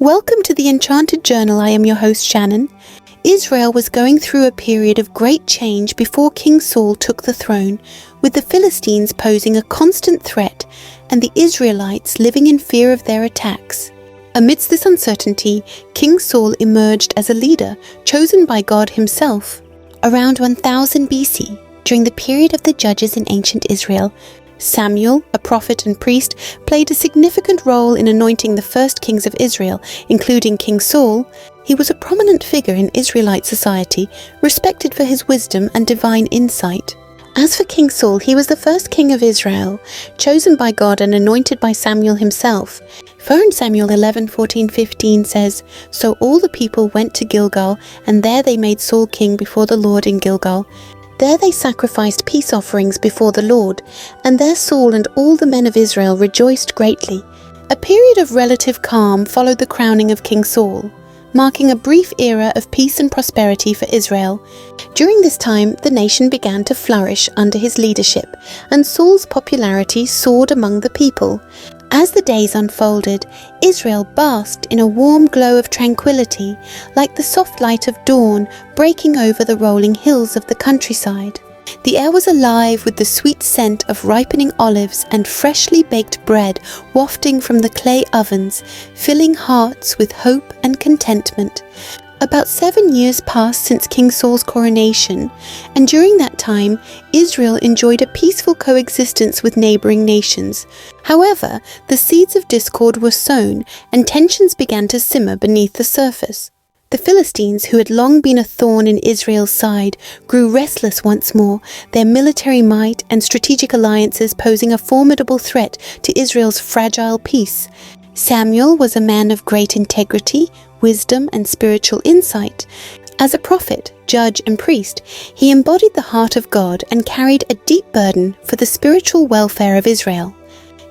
Welcome to the Enchanted Journal. I am your host, Shannon. Israel was going through a period of great change before King Saul took the throne, with the Philistines posing a constant threat and the Israelites living in fear of their attacks. Amidst this uncertainty, King Saul emerged as a leader chosen by God himself. Around 1000 BC, during the period of the judges in ancient Israel, Samuel, a prophet and priest, played a significant role in anointing the first kings of Israel, including King Saul. He was a prominent figure in Israelite society, respected for his wisdom and divine insight. As for King Saul, he was the first king of Israel, chosen by God and anointed by Samuel himself. 1 Samuel 11:14-15 says, "So all the people went to Gilgal, and there they made Saul king before the Lord in Gilgal. There they sacrificed peace offerings before the Lord, and there Saul and all the men of Israel rejoiced greatly." A period of relative calm followed the crowning of King Saul, marking a brief era of peace and prosperity for Israel. During this time, the nation began to flourish under his leadership, and Saul's popularity soared among the people. As the days unfolded, Israel basked in a warm glow of tranquility, like the soft light of dawn breaking over the rolling hills of the countryside. The air was alive with the sweet scent of ripening olives and freshly baked bread wafting from the clay ovens, filling hearts with hope and contentment. About 7 years passed since King Saul's coronation, and during that time, Israel enjoyed a peaceful coexistence with neighboring nations. However, the seeds of discord were sown, and tensions began to simmer beneath the surface. The Philistines, who had long been a thorn in Israel's side, grew restless once more, their military might and strategic alliances posing a formidable threat to Israel's fragile peace. Samuel was a man of great integrity, wisdom, and spiritual insight. As a prophet, judge, and priest, he embodied the heart of God and carried a deep burden for the spiritual welfare of Israel.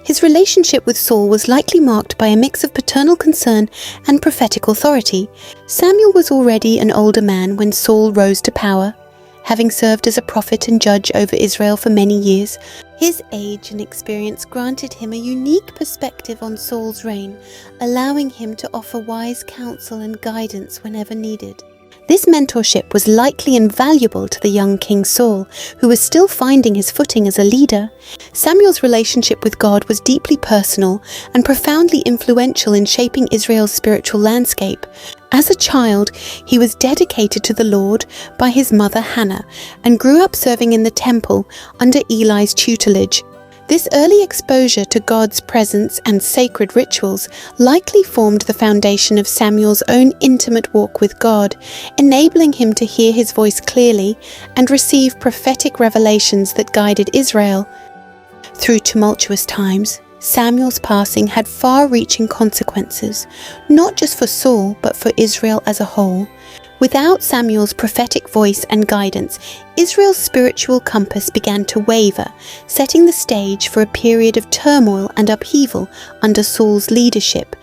His relationship with Saul was likely marked by a mix of paternal concern and prophetic authority. Samuel was already an older man when Saul rose to power, having served as a prophet and judge over Israel for many years. His age and experience granted him a unique perspective on Saul's reign, allowing him to offer wise counsel and guidance whenever needed. This mentorship was likely invaluable to the young King Saul, who was still finding his footing as a leader. Samuel's relationship with God was deeply personal and profoundly influential in shaping Israel's spiritual landscape. As a child, he was dedicated to the Lord by his mother Hannah and grew up serving in the temple under Eli's tutelage. This early exposure to God's presence and sacred rituals likely formed the foundation of Samuel's own intimate walk with God, enabling him to hear his voice clearly and receive prophetic revelations that guided Israel. Through tumultuous times, Samuel's passing had far-reaching consequences, not just for Saul, but for Israel as a whole. Without Samuel's prophetic voice and guidance, Israel's spiritual compass began to waver, setting the stage for a period of turmoil and upheaval under Saul's leadership.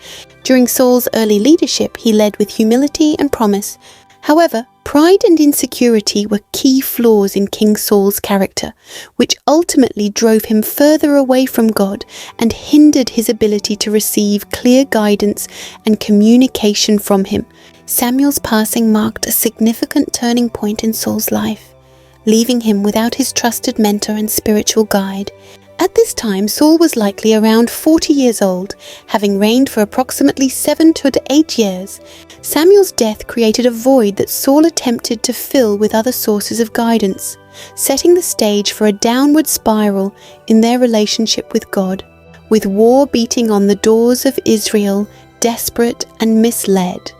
During Saul's early leadership, he led with humility and promise. However, pride and insecurity were key flaws in King Saul's character, which ultimately drove him further away from God and hindered his ability to receive clear guidance and communication from him. Samuel's passing marked a significant turning point in Saul's life, leaving him without his trusted mentor and spiritual guide. At this time, Saul was likely around 40 years old, having reigned for approximately 7 to 8 years. Samuel's death created a void that Saul attempted to fill with other sources of guidance, setting the stage for a downward spiral in their relationship with God. With war beating on the doors of Israel, desperate and misled.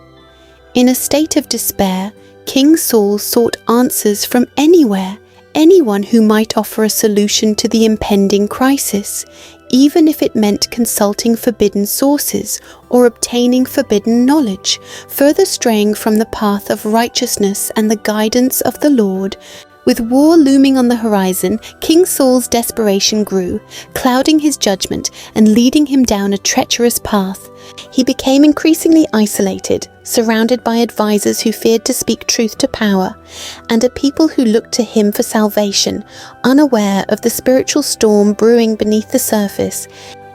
In a state of despair, King Saul sought answers from anywhere, anyone who might offer a solution to the impending crisis, even if it meant consulting forbidden sources or obtaining forbidden knowledge, further straying from the path of righteousness and the guidance of the Lord. With war looming on the horizon, King Saul's desperation grew, clouding his judgment and leading him down a treacherous path. He became increasingly isolated, surrounded by advisors who feared to speak truth to power, and a people who looked to him for salvation, unaware of the spiritual storm brewing beneath the surface.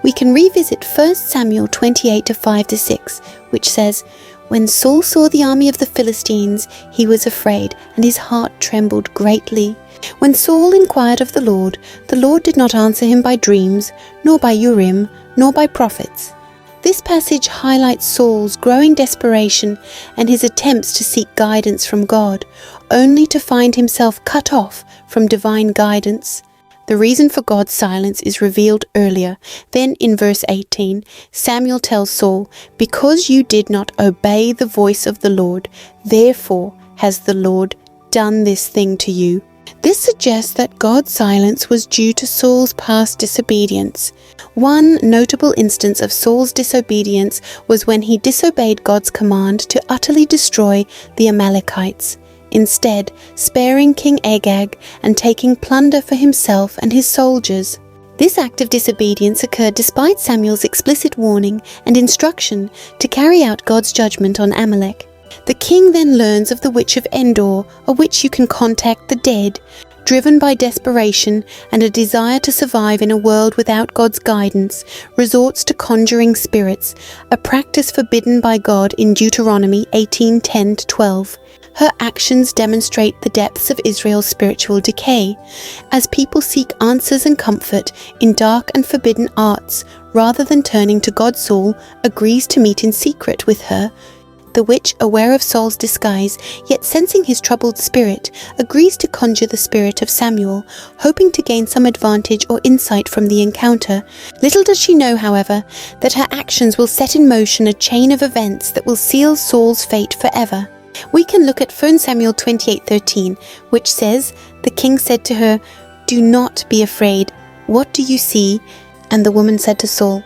we can revisit 1 Samuel 28 5-6, which says, "When Saul saw the army of the Philistines, he was afraid, and his heart trembled greatly. When Saul inquired of the Lord did not answer him by dreams, nor by Urim, nor by prophets." This passage highlights Saul's growing desperation and his attempts to seek guidance from God, only to find himself cut off from divine guidance. The reason for God's silence is revealed earlier. Then in verse 18, Samuel tells Saul, "Because you did not obey the voice of the Lord, therefore has the Lord done this thing to you." This suggests that God's silence was due to Saul's past disobedience. One notable instance of Saul's disobedience was when he disobeyed God's command to utterly destroy the Amalekites, instead sparing King Agag and taking plunder for himself and his soldiers. This act of disobedience occurred despite Samuel's explicit warning and instruction to carry out God's judgment on Amalek. The king then learns of the witch of Endor, a witch who can contact the dead. Driven by desperation and a desire to survive in a world without God's guidance, resorts to conjuring spirits, a practice forbidden by God in Deuteronomy 18:10-12. Her actions demonstrate the depths of Israel's spiritual decay, as people seek answers and comfort in dark and forbidden arts, rather than turning to God. Saul agrees to meet in secret with her. The witch, aware of Saul's disguise, yet sensing his troubled spirit, agrees to conjure the spirit of Samuel, hoping to gain some advantage or insight from the encounter. Little does she know, however, that her actions will set in motion a chain of events that will seal Saul's fate forever. We can look at 1 Samuel 28:13, which says, "The king said to her, 'Do not be afraid. What do you see?' And the woman said to Saul,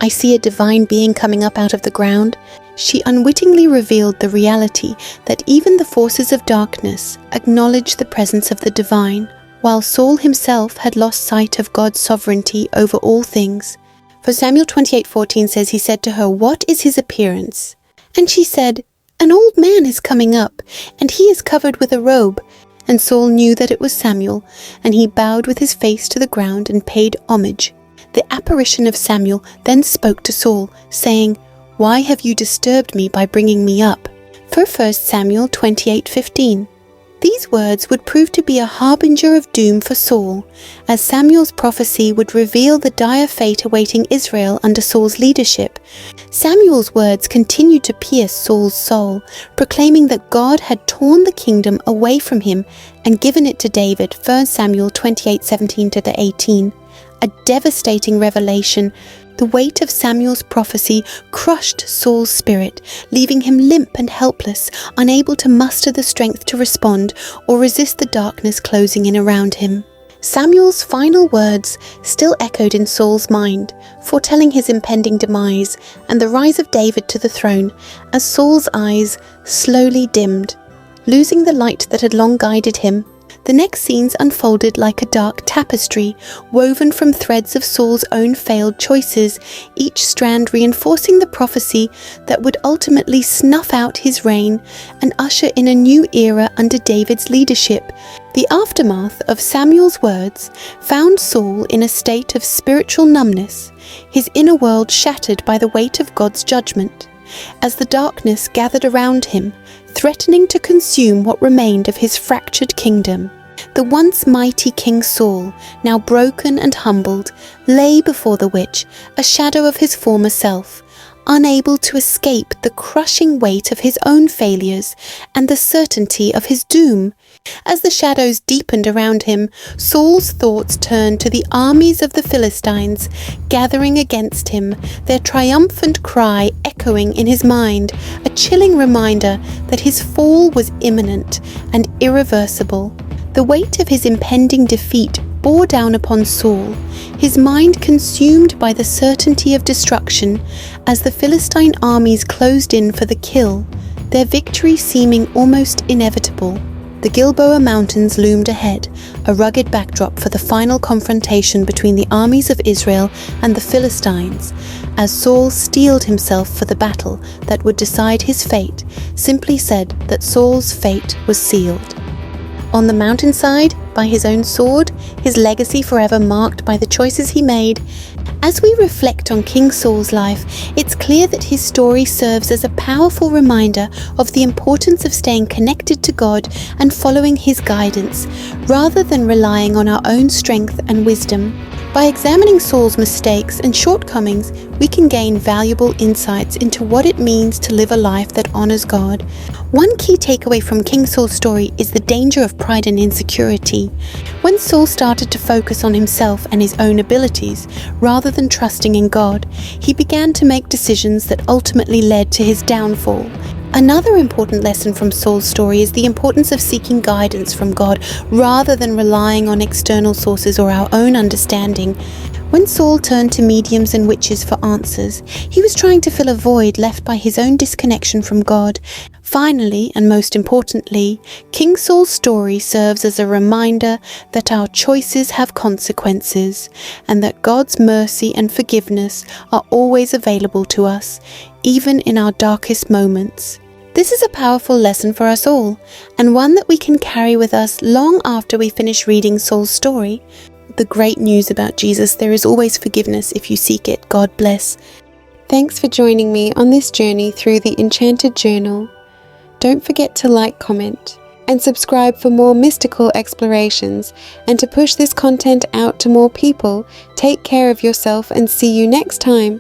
'I see a divine being coming up out of the ground.'" She unwittingly revealed the reality that even the forces of darkness acknowledge the presence of the divine, while Saul himself had lost sight of God's sovereignty over all things. For Samuel 28:14 says, "He said to her, 'What is his appearance?' And she said, 'An old man is coming up, and he is covered with a robe.' And Saul knew that it was Samuel, and he bowed with his face to the ground and paid homage. The apparition of Samuel then spoke to Saul, saying, 'Why have you disturbed me by bringing me up?'" For 1 Samuel 28:15. These words would prove to be a harbinger of doom for Saul, as Samuel's prophecy would reveal the dire fate awaiting Israel under Saul's leadership. Samuel's words continued to pierce Saul's soul, proclaiming that God had torn the kingdom away from him and given it to David, 1 Samuel 28:17-18. A devastating revelation. The weight of Samuel's prophecy crushed Saul's spirit, leaving him limp and helpless, unable to muster the strength to respond or resist the darkness closing in around him. Samuel's final words still echoed in Saul's mind, foretelling his impending demise and the rise of David to the throne, as Saul's eyes slowly dimmed, losing the light that had long guided him. The next scenes unfolded like a dark tapestry, woven from threads of Saul's own failed choices, each strand reinforcing the prophecy that would ultimately snuff out his reign and usher in a new era under David's leadership. The aftermath of Samuel's words found Saul in a state of spiritual numbness, his inner world shattered by the weight of God's judgment. As the darkness gathered around him, threatening to consume what remained of his fractured kingdom, the once mighty King Saul, now broken and humbled, lay before the witch, a shadow of his former self, unable to escape the crushing weight of his own failures and the certainty of his doom. As the shadows deepened around him, Saul's thoughts turned to the armies of the Philistines gathering against him, their triumphant cry echoing in his mind, a chilling reminder that his fall was imminent and irreversible. The weight of his impending defeat bore down upon Saul, his mind consumed by the certainty of destruction as the Philistine armies closed in for the kill, their victory seeming almost inevitable. The Gilboa Mountains loomed ahead, a rugged backdrop for the final confrontation between the armies of Israel and the Philistines, as Saul steeled himself for the battle that would decide his fate, simply said that Saul's fate was sealed. On the mountainside, by his own sword, his legacy forever marked by the choices he made, As we reflect on King Saul's life, it's clear that his story serves as a powerful reminder of the importance of staying connected to God and following his guidance, rather than relying on our own strength and wisdom. By examining Saul's mistakes and shortcomings, we can gain valuable insights into what it means to live a life that honors God. One key takeaway from King Saul's story is the danger of pride and insecurity. When Saul started to focus on himself and his own abilities, rather than trusting in God, he began to make decisions that ultimately led to his downfall. Another important lesson from Saul's story is the importance of seeking guidance from God rather than relying on external sources or our own understanding. When Saul turned to mediums and witches for answers, he was trying to fill a void left by his own disconnection from God. Finally, and most importantly, King Saul's story serves as a reminder that our choices have consequences, and that God's mercy and forgiveness are always available to us, even in our darkest moments. This is a powerful lesson for us all, and one that we can carry with us long after we finish reading Saul's story. The great news about Jesus: there is always forgiveness if you seek it. God bless. Thanks for joining me on this journey through the Enchanted Journal. Don't forget to like, comment, and subscribe for more mystical explorations, and to push this content out to more people. Take care of yourself and see you next time.